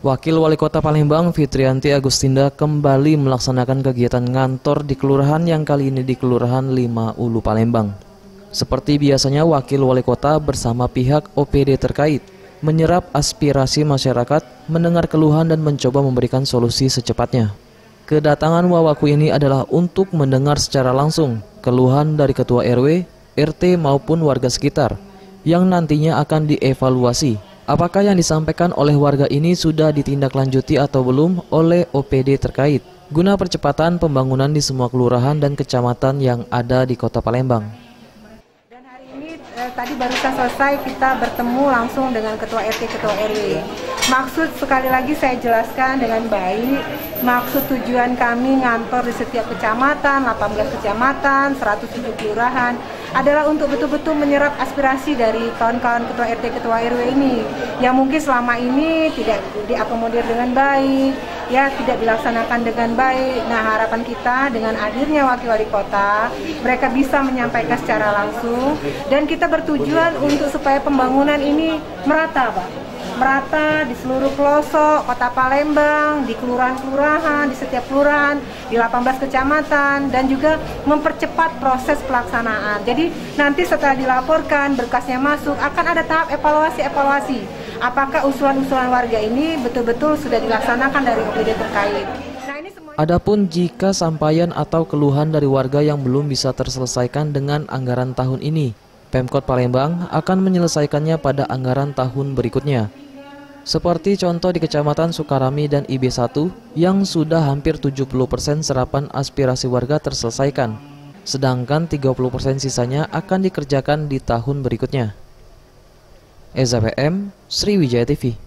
Wakil Wali Kota Palembang Fitrianti Agustinda kembali melaksanakan kegiatan ngantor di kelurahan yang kali ini di Kelurahan 5 Ulu Palembang. Seperti biasanya, Wakil Wali Kota bersama pihak OPD terkait menyerap aspirasi masyarakat, mendengar keluhan dan mencoba memberikan solusi secepatnya. Kedatangan Wawaku ini adalah untuk mendengar secara langsung keluhan dari Ketua RW, RT maupun warga sekitar yang nantinya akan dievaluasi. Apakah yang disampaikan oleh warga ini sudah ditindaklanjuti atau belum oleh OPD terkait guna percepatan pembangunan di semua kelurahan dan kecamatan yang ada di Kota Palembang. Dan hari ini tadi barusan selesai kita bertemu langsung dengan Ketua RT, Ketua RW. Maksud sekali lagi saya jelaskan dengan baik, maksud tujuan kami ngantor di setiap kecamatan, 18 kecamatan, 107 kelurahan adalah untuk betul-betul menyerap aspirasi dari kawan-kawan Ketua RT, Ketua RW ini yang mungkin selama ini tidak diakomodir dengan baik, ya tidak dilaksanakan dengan baik. Nah, harapan kita dengan hadirnya Wakil Wali Kota, mereka bisa menyampaikan secara langsung dan kita bertujuan untuk supaya pembangunan ini merata, Pak. Merata di seluruh pelosok Kota Palembang, di kelurahan-kelurahan, di setiap kelurahan, di 18 kecamatan, dan juga mempercepat proses pelaksanaan. Jadi nanti setelah dilaporkan, berkasnya masuk, akan ada tahap evaluasi. Apakah usulan-usulan warga ini betul-betul sudah dilaksanakan dari OPD terkait. Adapun jika sampaian atau keluhan dari warga yang belum bisa terselesaikan dengan anggaran tahun ini, Pemkot Palembang akan menyelesaikannya pada anggaran tahun berikutnya. Seperti contoh di Kecamatan Sukarami dan IB1 yang sudah hampir 70% serapan aspirasi warga terselesaikan, sedangkan 30% sisanya akan dikerjakan di tahun berikutnya. Eza PM, Sriwijaya TV.